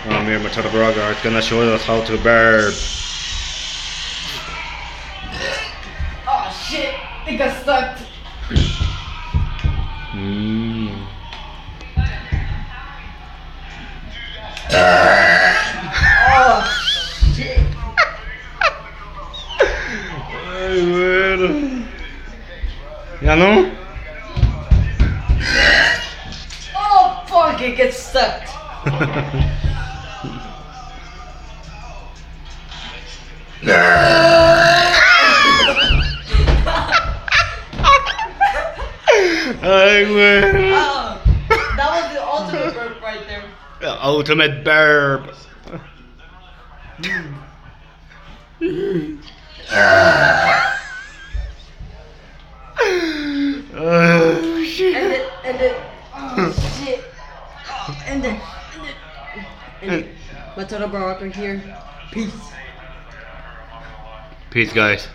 Here matata Baraka is gonna show us how to burp. Oh shit! I think I stuck. Oh shit! Ay, bueno. ¿Ya no? Oh fuck! It gets stuck. Ay, güey. Oh, that was the ultimate burp right there. Ultimate burp. Oh, shit. And then, oh shit. And then, matata Baraka here. Peace. Peace, guys.